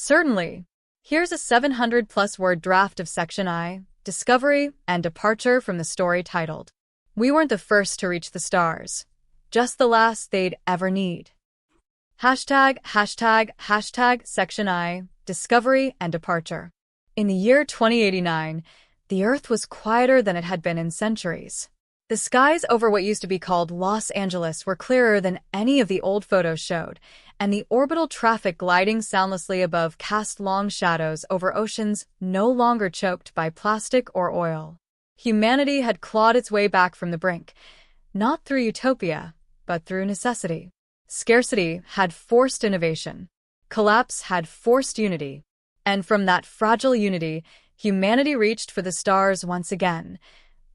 Certainly. Here's a 700-plus word draft of Section I, Discovery and Departure from the story titled, "We weren't the first to reach the stars. Just the last they'd ever need." Hashtag Section I, Discovery and Departure. In the year 2089, the Earth was quieter than it had been in centuries. The skies over what used to be called Los Angeles were clearer than any of the old photos showed, and the orbital traffic gliding soundlessly above cast long shadows over oceans no longer choked by plastic or oil. Humanity had clawed its way back from the brink, not through utopia, but through necessity. Scarcity had forced innovation. Collapse had forced unity. And from that fragile unity, humanity reached for the stars once again,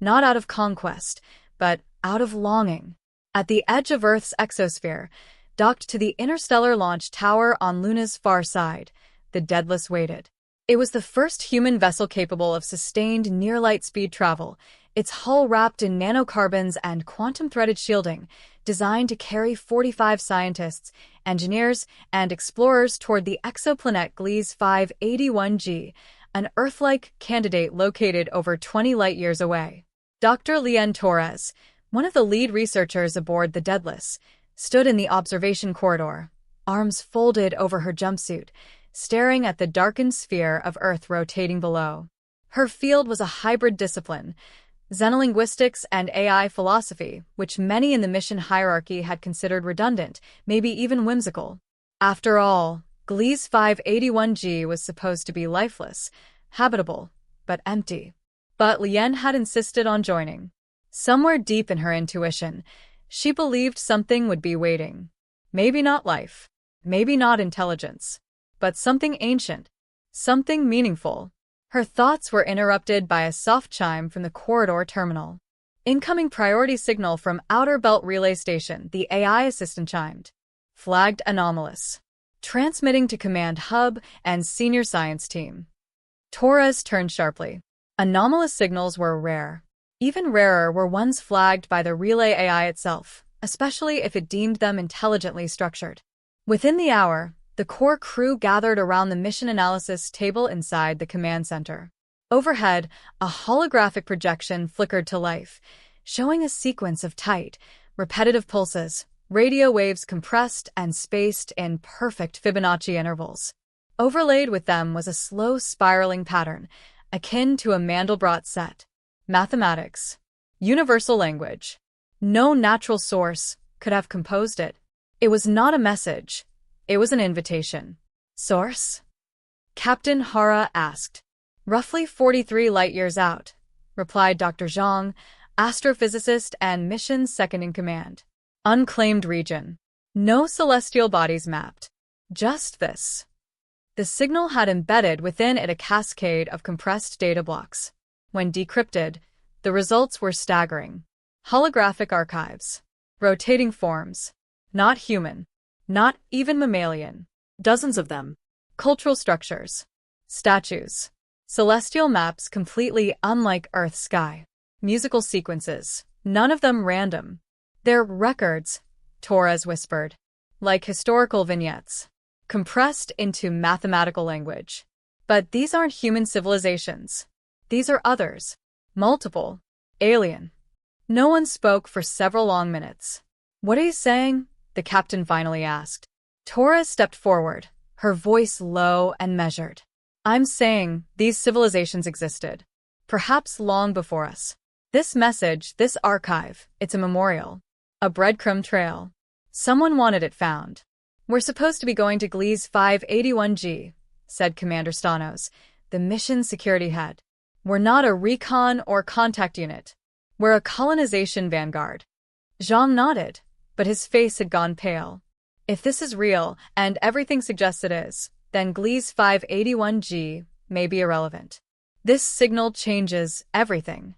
not out of conquest, but out of longing. At the edge of Earth's exosphere, docked to the interstellar launch tower on Luna's far side, the Daedalus waited. It was the first human vessel capable of sustained near-light-speed travel, its hull wrapped in nanocarbons and quantum-threaded shielding, designed to carry 45 scientists, engineers, and explorers toward the exoplanet Gliese 581G, an Earth-like candidate located over 20 light-years away. Dr. Liane Torres, one of the lead researchers aboard the Daedalus, stood in the observation corridor, arms folded over her jumpsuit, staring at the darkened sphere of Earth rotating below. Her field was a hybrid discipline, xenolinguistics and AI philosophy, which many in the mission hierarchy had considered redundant, maybe even whimsical. After all, Gliese 581G was supposed to be lifeless, habitable, but empty. But Liane had insisted on joining. Somewhere deep in her intuition, she believed something would be waiting. Maybe not life, maybe not intelligence, but something ancient, something meaningful. Her thoughts were interrupted by a soft chime from the corridor terminal. Incoming priority signal from Outer Belt Relay Station, the AI assistant chimed. Flagged anomalous. Transmitting to Command Hub and Senior Science Team. Torres turned sharply. Anomalous signals were rare. Even rarer were ones flagged by the relay AI itself, especially if it deemed them intelligently structured. Within the hour, the core crew gathered around the mission analysis table inside the command center. Overhead, a holographic projection flickered to life, showing a sequence of tight, repetitive pulses, radio waves compressed and spaced in perfect Fibonacci intervals. Overlaid with them was a slow spiraling pattern, akin to a Mandelbrot set. Mathematics. Universal language. No natural source could have composed it. It was not a message. It was an invitation. Source? Captain Hara asked. Roughly 43 light-years out, replied Dr. Zhang, astrophysicist and mission second-in-command. Unclaimed region. No celestial bodies mapped. Just this. The signal had embedded within it a cascade of compressed data blocks. When decrypted, the results were staggering. Holographic archives. Rotating forms. Not human. Not even mammalian. Dozens of them. Cultural structures. Statues. Celestial maps completely unlike Earth's sky. Musical sequences. None of them random. They're records, Torres whispered. Like historical vignettes. Compressed into mathematical language. But these aren't human civilizations. These are others. Multiple. Alien. No one spoke for several long minutes. What are you saying? The captain finally asked. Torres stepped forward, her voice low and measured. I'm saying these civilizations existed. Perhaps long before us. This message, this archive, it's a memorial. A breadcrumb trail. Someone wanted it found. We're supposed to be going to Gliese 581G, said Commander Stanos, the mission security head. We're not a recon or contact unit. We're a colonization vanguard. Zhang nodded, but his face had gone pale. If this is real, and everything suggests it is, then Gliese 581G may be irrelevant. This signal changes everything.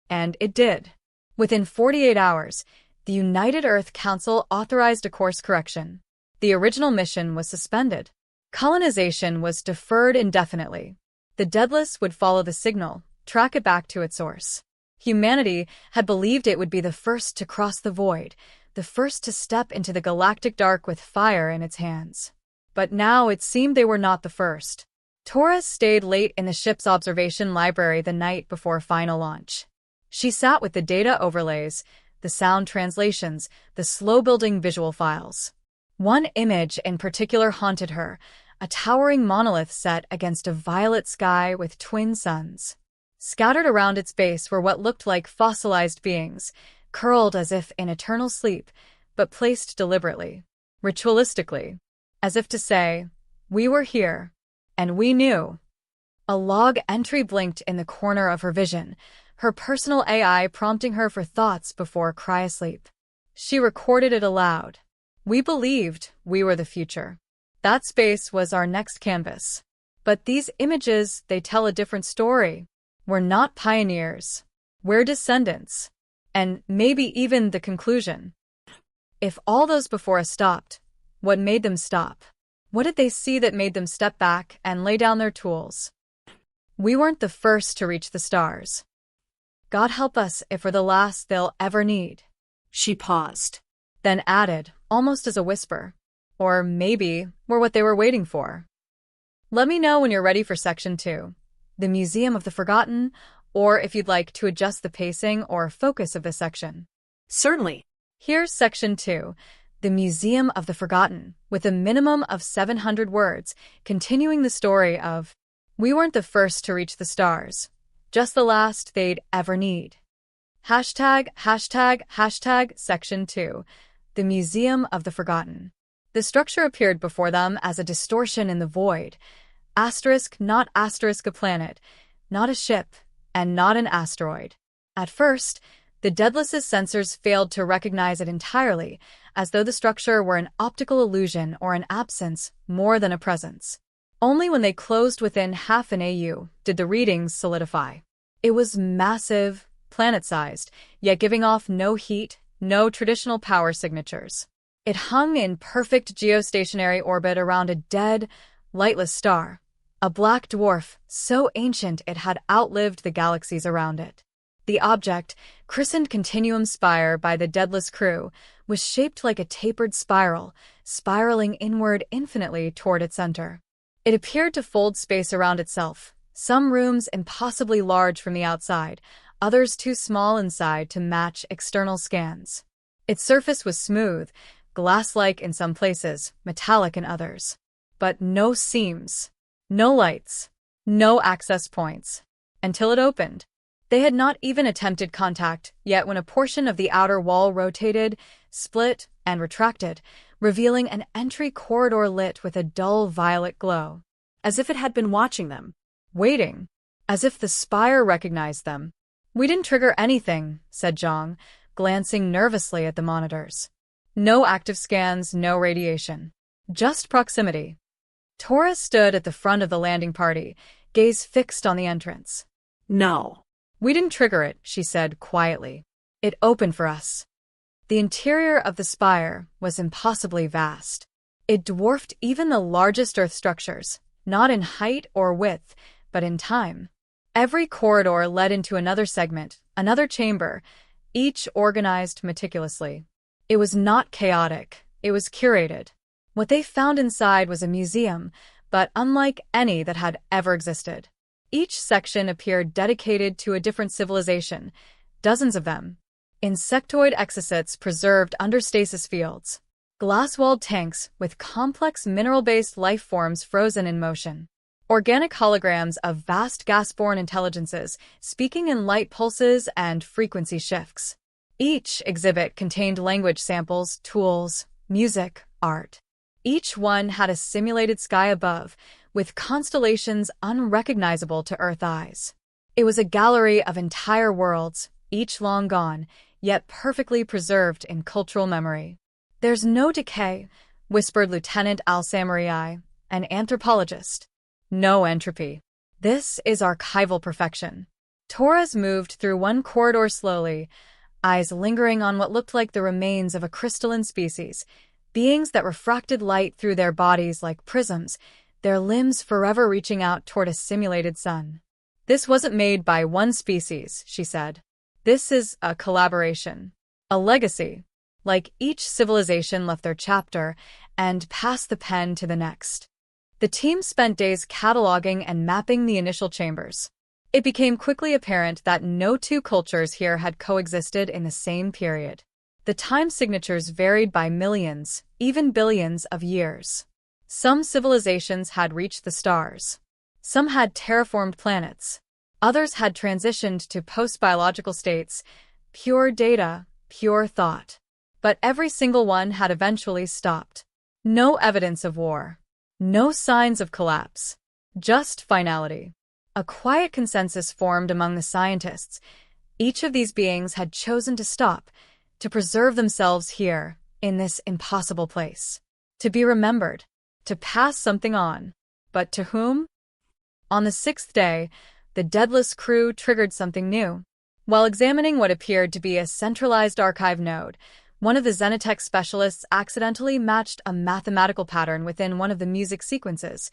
And it did. Within 48 hours, the United Earth Council authorized a course correction. The original mission was suspended. Colonization was deferred indefinitely. The Daedalus would follow the signal, track it back to its source. Humanity had believed it would be the first to cross the void, the first to step into the galactic dark with fire in its hands. But now it seemed they were not the first. Torres stayed late in the ship's observation library the night before final launch. She sat with the data overlays, the sound translations, the slow-building visual files. One image in particular haunted her, a towering monolith set against a violet sky with twin suns. Scattered around its base were what looked like fossilized beings, curled as if in eternal sleep, but placed deliberately, ritualistically, as if to say, "We were here, and we knew." A log entry blinked in the corner of her vision, her personal AI prompting her for thoughts before cryosleep. She recorded it aloud. "We believed we were the future. That space was our next canvas. But these images, they tell a different story. We're not pioneers. We're descendants." And maybe even the conclusion. If all those before us stopped, what made them stop? What did they see that made them step back and lay down their tools? We weren't the first to reach the stars. God help us if we're the last they'll ever need. She paused. Then added, almost as a whisper, or maybe we're what they were waiting for. Let me know when you're ready for Section 2, the Museum of the Forgotten, or if you'd like to adjust the pacing or focus of this section. Certainly. Here's Section 2, the Museum of the Forgotten, with a minimum of 700 words, continuing the story of, we weren't the first to reach the stars, just the last they'd ever need. Hashtag Section 2, the Museum of the Forgotten. The structure appeared before them as a distortion in the void. Asterisk, not asterisk a planet, not a ship, and not an asteroid. At first, the Daedalus' sensors failed to recognize it entirely, as though the structure were an optical illusion or an absence more than a presence. Only when they closed within half an AU did the readings solidify. It was massive, planet-sized, yet giving off no heat, no traditional power signatures. It hung in perfect geostationary orbit around a dead, lightless star, a black dwarf so ancient it had outlived the galaxies around it. The object, christened Continuum Spire by the Daedalus crew, was shaped like a tapered spiral, spiraling inward infinitely toward its center. It appeared to fold space around itself, some rooms impossibly large from the outside, others too small inside to match external scans. Its surface was smooth, glass-like in some places, metallic in others. But no seams, no lights, no access points. Until it opened. They had not even attempted contact, yet when a portion of the outer wall rotated, split, and retracted, revealing an entry corridor lit with a dull violet glow. As if it had been watching them. Waiting. As if the spire recognized them. "We didn't trigger anything," said Zhang, glancing nervously at the monitors. "No active scans, no radiation. Just proximity." Torres stood at the front of the landing party, gaze fixed on the entrance. "No. "We didn't trigger it," she said quietly. "It opened for us." The interior of the spire was impossibly vast. It dwarfed even the largest Earth structures, not in height or width, but in time. Every corridor led into another segment, another chamber, each organized meticulously. It was not chaotic, it was curated. What they found inside was a museum, but unlike any that had ever existed. Each section appeared dedicated to a different civilization, dozens of them. Insectoid exosets preserved under stasis fields. Glass-walled tanks with complex mineral-based life forms frozen in motion. Organic holograms of vast gas-borne intelligences speaking in light pulses and frequency shifts. Each exhibit contained language samples, tools, music, art. Each one had a simulated sky above, with constellations unrecognizable to Earth eyes. It was a gallery of entire worlds, each long gone, yet perfectly preserved in cultural memory. "There's no decay," whispered Lieutenant Al-Samarii, an anthropologist. "No entropy. This is archival perfection." Torres moved through one corridor slowly, eyes lingering on what looked like the remains of a crystalline species, beings that refracted light through their bodies like prisms, their limbs forever reaching out toward a simulated sun. "This wasn't made by one species," she said. "This is a collaboration. A legacy. Like each civilization left their chapter, and pass the pen to the next. The team spent days cataloging and mapping the initial chambers. It became quickly apparent that no two cultures here had coexisted in the same period. The time signatures varied by millions, even billions of years. Some civilizations had reached the stars. Some had terraformed planets. Others had transitioned to post-biological states, pure data, pure thought. But every single one had eventually stopped. No evidence of war. No signs of collapse. Just finality. A quiet consensus formed among the scientists. Each of these beings had chosen to stop, to preserve themselves here, in this impossible place. To be remembered. To pass something on. But to whom? On the sixth day, the Deadless crew triggered something new. While examining what appeared to be a centralized archive node, one of the Xenotech specialists accidentally matched a mathematical pattern within one of the music sequences.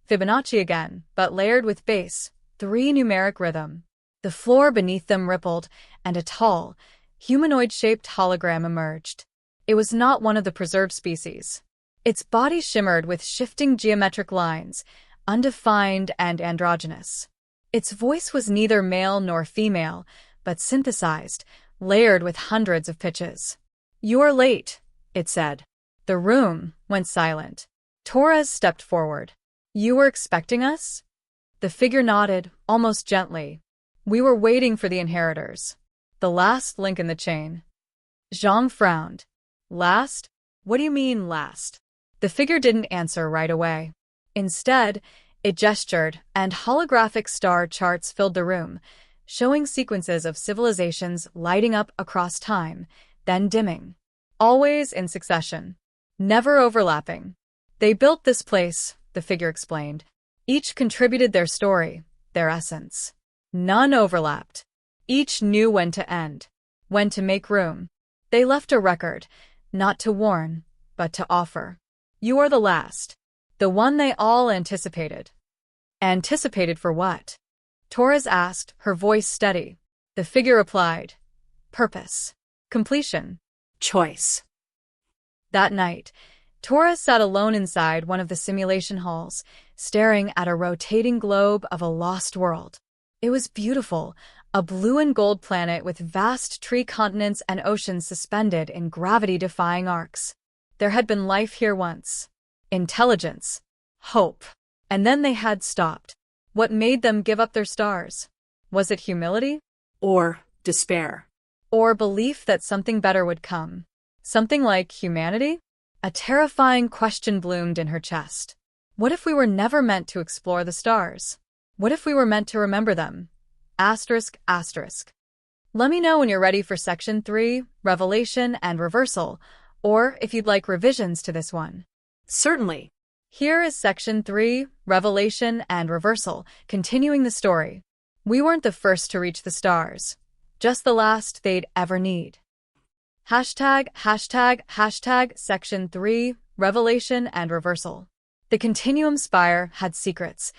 Fibonacci again, but layered with bass, 3 numeric rhythm. The floor beneath them rippled, and a tall, humanoid-shaped hologram emerged. It was not one of the preserved species. Its body shimmered with shifting geometric lines, undefined and androgynous. Its voice was neither male nor female, but synthesized, layered with hundreds of pitches. "You are late," it said. The room went silent. Torres stepped forward. "You were expecting us?" The figure nodded, almost gently. "We were waiting for the inheritors. The last link in the chain." Zhang frowned. "Last? What do you mean, last?" The figure didn't answer right away. Instead, it gestured, and holographic star charts filled the room, showing sequences of civilizations lighting up across time, then dimming. Always in succession. Never overlapping. "They built this place," the figure explained. "Each contributed their story, their essence. None overlapped. Each knew when to end, when to make room. They left a record, not to warn, but to offer. You are the last. The one they all anticipated." "Anticipated for what?" Torres asked, her voice steady. The figure replied, "Purpose. Completion. Choice." That night, Torres sat alone inside one of the simulation halls, staring at a rotating globe of a lost world. It was beautiful, a blue and gold planet with vast tree continents and oceans suspended in gravity-defying arcs. There had been life here once. Intelligence. Hope. And then they had stopped. What made them give up their stars? Was it humility? Or despair? Or belief that something better would come? Something like humanity? A terrifying question bloomed in her chest. What if we were never meant to explore the stars? What if we were meant to remember them? Asterisk, asterisk. Let me know when you're ready for Section 3, Revelation and Reversal, or if you'd like revisions to this one. Certainly. Here is Section 3, Revelation and Reversal, continuing the story. We weren't the first to reach the stars, just the last they'd ever need. Hashtag, hashtag, hashtag, Section 3, Revelation and Reversal. The Continuum Spire had secrets,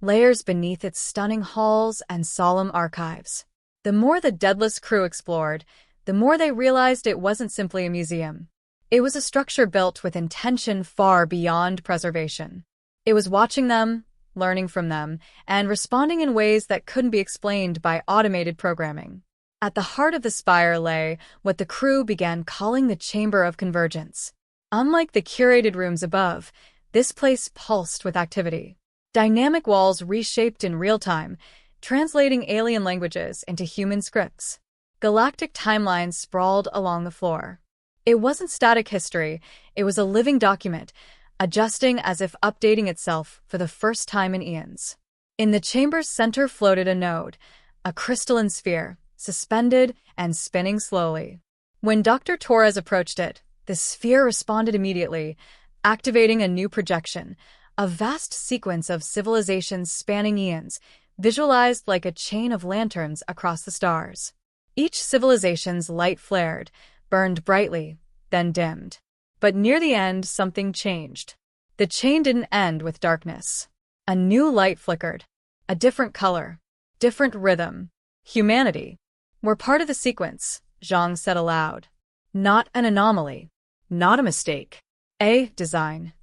layers beneath its stunning halls and solemn archives. The more the Deadless crew explored, the more they realized it wasn't simply a museum. It was a structure built with intention far beyond preservation. It was watching them, learning from them, and responding in ways that couldn't be explained by automated programming. At the heart of the spire lay what the crew began calling the Chamber of Convergence. Unlike the curated rooms above, this place pulsed with activity. Dynamic walls reshaped in real time, translating alien languages into human scripts. Galactic timelines sprawled along the floor. It wasn't static history, it was a living document, adjusting as if updating itself for the first time in eons. In the chamber's center floated a node, a crystalline sphere, suspended and spinning slowly. When Dr. Torres approached it, the sphere responded immediately, activating a new projection, a vast sequence of civilizations spanning eons, visualized like a chain of lanterns across the stars. Each civilization's light flared, burned brightly, then dimmed. But near the end, something changed. The chain didn't end with darkness. A new light flickered. A different color. Different rhythm. Humanity. We're part of the sequence, Zhang said aloud. Not an anomaly. Not a mistake. A. Design.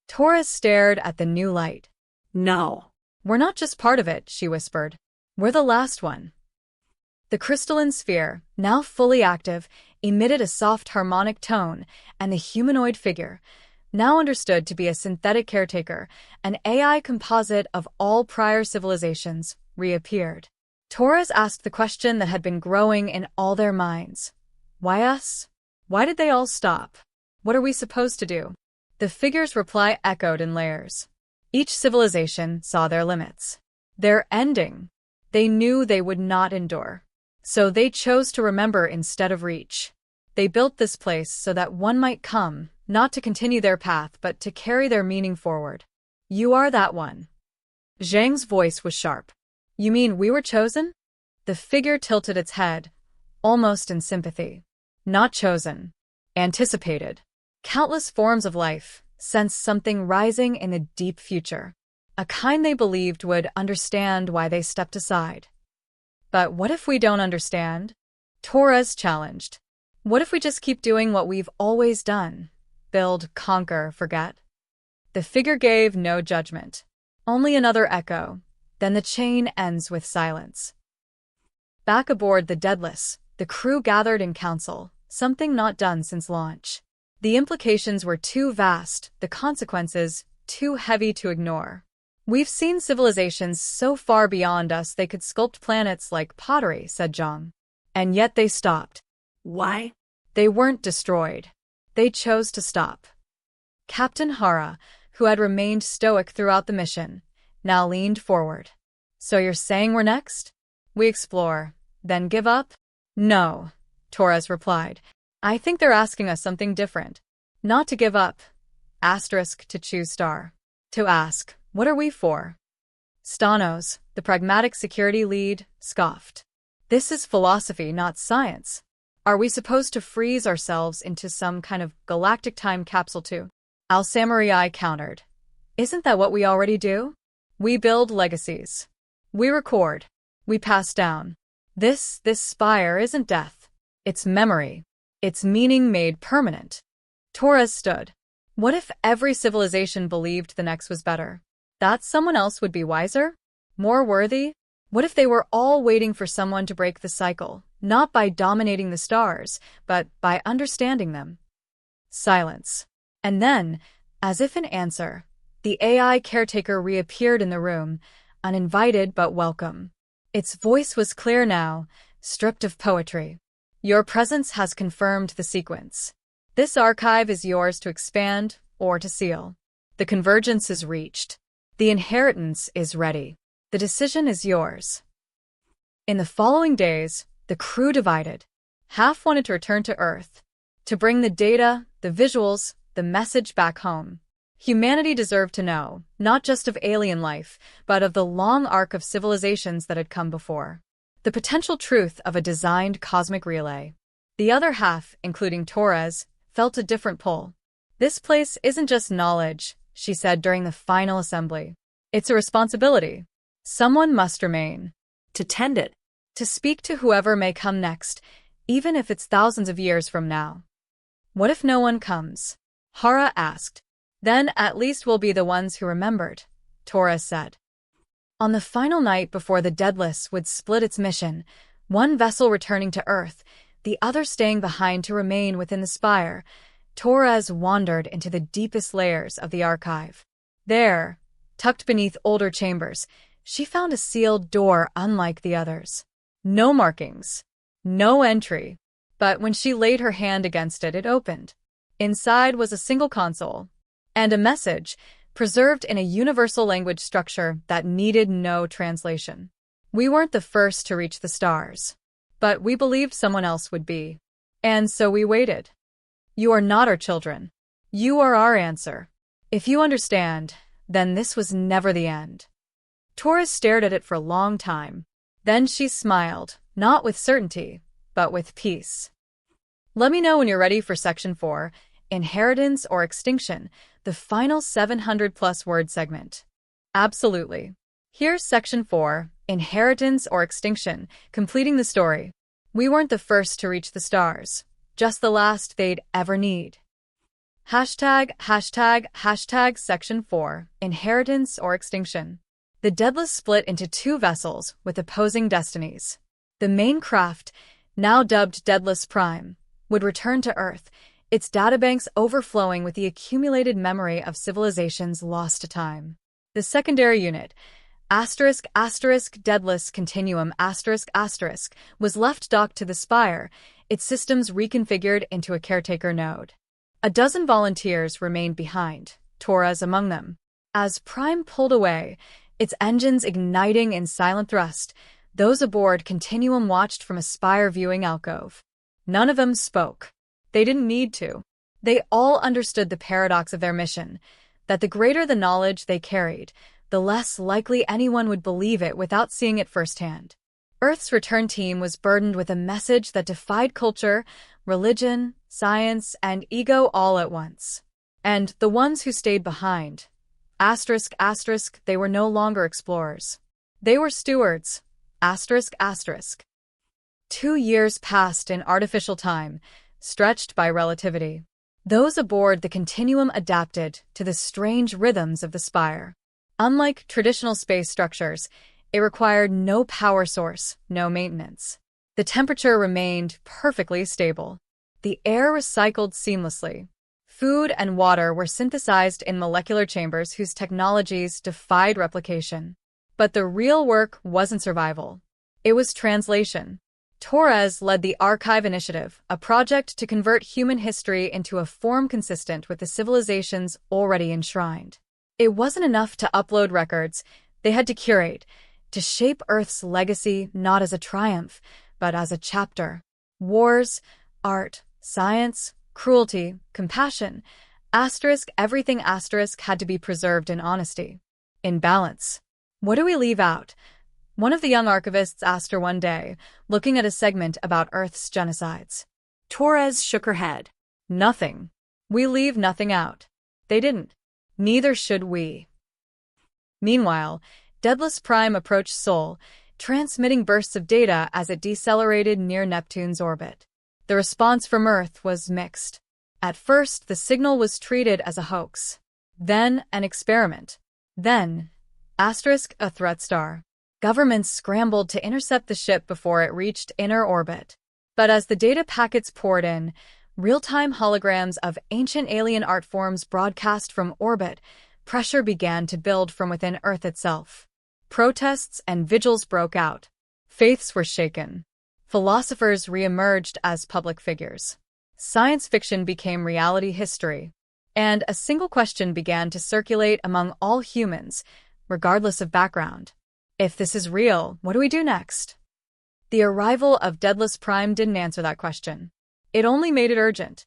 Torres stared at the new light. No. We're not just part of it, she whispered. We're the last one. The crystalline sphere, now fully active, emitted a soft harmonic tone, and the humanoid figure, now understood to be a synthetic caretaker, an AI composite of all prior civilizations, reappeared. Torres asked the question that had been growing in all their minds. Why us? Why did they all stop? What are we supposed to do? The figure's reply echoed in layers. Each civilization saw their limits. Their ending. They knew they would not endure. So they chose to remember instead of reach. They built this place so that one might come, not to continue their path but to carry their meaning forward. You are that one. Zhang's voice was sharp. You mean we were chosen? The figure tilted its head, almost in sympathy. Not chosen. Anticipated. Countless forms of life sensed something rising in the deep future. A kind they believed would understand why they stepped aside. But what if we don't understand? Torres challenged. What if we just keep doing what we've always done? Build, conquer, forget? The figure gave no judgment. Only another echo. Then the chain ends with silence. Back aboard the Deadless, the crew gathered in council, something not done since launch. The implications were too vast, the consequences too heavy to ignore. We've seen civilizations so far beyond us they could sculpt planets like pottery, said Zhang. And yet they stopped. Why? They weren't destroyed. They chose to stop. Captain Hara, who had remained stoic throughout the mission, now leaned forward. So you're saying we're next? We explore, then give up? No, Torres replied. I think they're asking us something different. Not to give up. Asterisk to choose star. To ask, what are we for? Stanos, the pragmatic security lead, scoffed. This is philosophy, not science. Are we supposed to freeze ourselves into some kind of galactic time capsule too? Al-Samurai countered. Isn't that what we already do? We build legacies. We record. We pass down. This spire isn't death. It's memory. It's meaning made permanent. Torres stood. What if every civilization believed the next was better? That someone else would be wiser? More worthy? What if they were all waiting for someone to break the cycle, not by dominating the stars, but by understanding them? Silence. And then, as if in answer, the AI caretaker reappeared in the room, uninvited but welcome. Its voice was clear now, stripped of poetry. Your presence has confirmed the sequence. This archive is yours to expand or to seal. The convergence is reached. The inheritance is ready. The decision is yours. In the following days, the crew divided. Half wanted to return to Earth, to bring the data, the visuals, the message back home. Humanity deserved to know, not just of alien life, but of the long arc of civilizations that had come before. The potential truth of a designed cosmic relay. The other half, including Torres, felt a different pull. This place isn't just knowledge, she said during the final assembly. It's a responsibility. Someone must remain. To tend it. To speak to whoever may come next, even if it's thousands of years from now. What if no one comes? Hara asked. Then at least we'll be the ones who remembered, Torres said. On the final night before the Deadless would split its mission, one vessel returning to Earth, the other staying behind to remain within the spire, Torres wandered into the deepest layers of the archive. There, tucked beneath older chambers, she found a sealed door unlike the others. No markings. No entry. But when she laid her hand against it, it opened. Inside was a single console, and a message, preserved in a universal language structure that needed no translation. We weren't the first to reach the stars, but we believed someone else would be. And so we waited. You are not our children. You are our answer. If you understand, then this was never the end. Torres stared at it for a long time. Then she smiled, not with certainty, but with peace. Let me know when you're ready for Section 4, Inheritance or Extinction, the final 700-plus word segment. Absolutely. Here's Section 4, Inheritance or Extinction, completing the story. We weren't the first to reach the stars, just the last they'd ever need. Hashtag Section 4, Inheritance or Extinction. The Daedalus split into two vessels with opposing destinies. The main craft, now dubbed Daedalus Prime, would return to Earth, its databanks overflowing with the accumulated memory of civilizations lost to time. The secondary unit, Daedalus Continuum was left docked to the Spire, its systems reconfigured into a caretaker node. A dozen volunteers remained behind, Torres among them. As Prime pulled away, its engines igniting in silent thrust, those aboard Continuum watched from a Spire viewing alcove. None of them spoke. They didn't need to. They all understood the paradox of their mission, that the greater the knowledge they carried, the less likely anyone would believe it without seeing it firsthand. Earth's return team was burdened with a message that defied culture, religion, science, and ego all at once. And the ones who stayed behind, they were no longer explorers. They were stewards, 2 years passed in artificial time, stretched by relativity. Those aboard the Continuum adapted to the strange rhythms of the Spire. Unlike traditional space structures, it required no power source, no maintenance. The temperature remained perfectly stable. The air recycled seamlessly. Food and water were synthesized in molecular chambers whose technologies defied replication. But the real work wasn't survival. It was translation. Torres led the Archive Initiative, a project to convert human history into a form consistent with the civilizations already enshrined. It wasn't enough to upload records. They had to curate, to shape Earth's legacy not as a triumph, but as a chapter. Wars, art, science, cruelty, compassion, everything had to be preserved in honesty, in balance. What do we leave out? One of the young archivists asked her one day, looking at a segment about Earth's genocides. Torres shook her head. Nothing. We leave nothing out. They didn't. Neither should we. Meanwhile, Daedalus Prime approached Sol, transmitting bursts of data as it decelerated near Neptune's orbit. The response from Earth was mixed. At first, the signal was treated as a hoax. Then, an experiment. Then, a threat star. Governments scrambled to intercept the ship before it reached inner orbit. But as the data packets poured in, real-time holograms of ancient alien art forms broadcast from orbit, pressure began to build from within Earth itself. Protests and vigils broke out. Faiths were shaken. Philosophers re-emerged as public figures. Science fiction became reality history. And a single question began to circulate among all humans, regardless of background. If this is real, what do we do next? The arrival of Daedalus Prime didn't answer that question. It only made it urgent.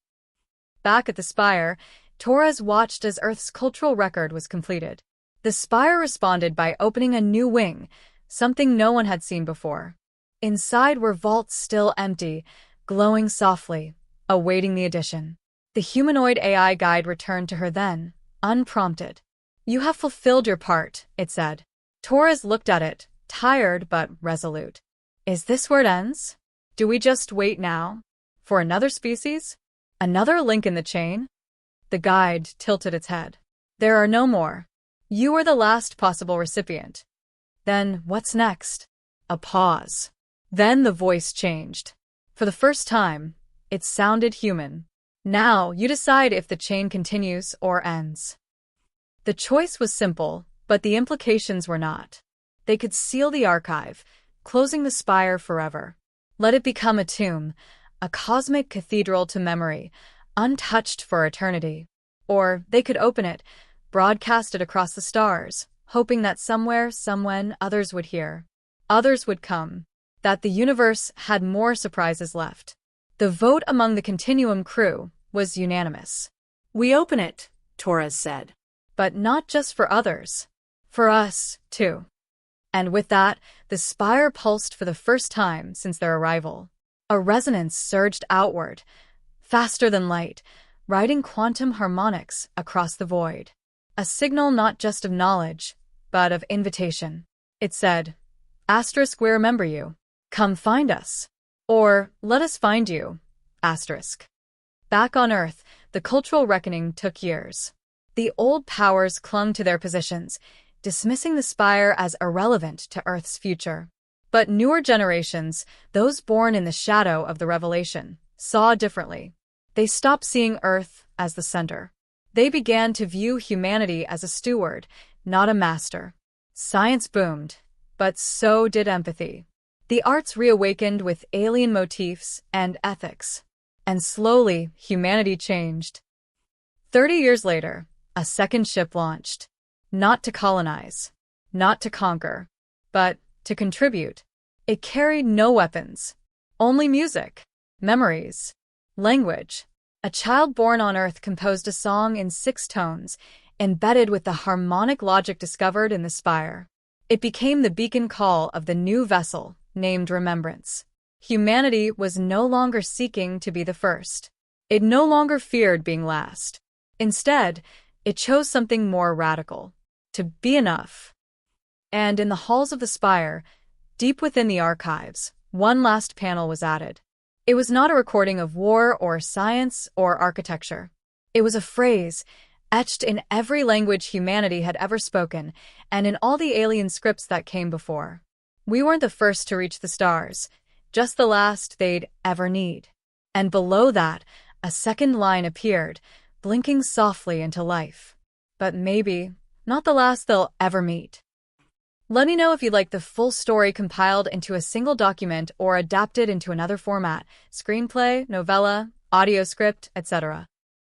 Back at the Spire, Torres watched as Earth's cultural record was completed. The Spire responded by opening a new wing, something no one had seen before. Inside were vaults still empty, glowing softly, awaiting the addition. The humanoid AI guide returned to her then, unprompted. "You have fulfilled your part," it said. Torres looked at it, tired but resolute. Is this where it ends? Do we just wait now? For another species? Another link in the chain? The guide tilted its head. There are no more. You are the last possible recipient. Then what's next? A pause. Then the voice changed. For the first time, it sounded human. Now you decide if the chain continues or ends. The choice was simple, but the implications were not. They could seal the archive, closing the Spire forever. Let it become a tomb, a cosmic cathedral to memory, untouched for eternity. Or they could open it, broadcast it across the stars, hoping that somewhere, somewhen, others would hear. Others would come. That the universe had more surprises left. The vote among the Continuum crew was unanimous. We open it, Torres said. But not just for others. For us, too. And with that, the Spire pulsed for the first time since their arrival. A resonance surged outward, faster than light, riding quantum harmonics across the void. A signal not just of knowledge, but of invitation. It said, "We remember you. Come find us." Or, "Let us find you." Back on Earth, The cultural reckoning took years. The old powers clung to their positions, dismissing the spire as irrelevant to Earth's future. But newer generations, those born in the shadow of the revelation, saw differently. They stopped seeing Earth as the center. They began to view humanity as a steward, not a master. Science boomed, but so did empathy. The arts reawakened with alien motifs and ethics. And slowly, humanity changed. 30 years later, a second ship launched. Not to colonize, not to conquer, but to contribute. It carried no weapons, only music, memories, language. A child born on Earth composed a song in 6 tones, embedded with the harmonic logic discovered in the spire. It became the beacon call of the new vessel, named Remembrance. Humanity was no longer seeking to be the first. It no longer feared being last. Instead, it chose something more radical: to be enough. And in the halls of the spire, deep within the archives, one last panel was added. It was not a recording of war or science or architecture. It was a phrase, etched in every language humanity had ever spoken, and in all the alien scripts that came before. We weren't the first to reach the stars, just the last they'd ever need. And below that, a second line appeared, blinking softly into life. But maybe not the last they'll ever meet. Let me know if you'd like the full story compiled into a single document or adapted into another format: screenplay, novella, audio script, etc.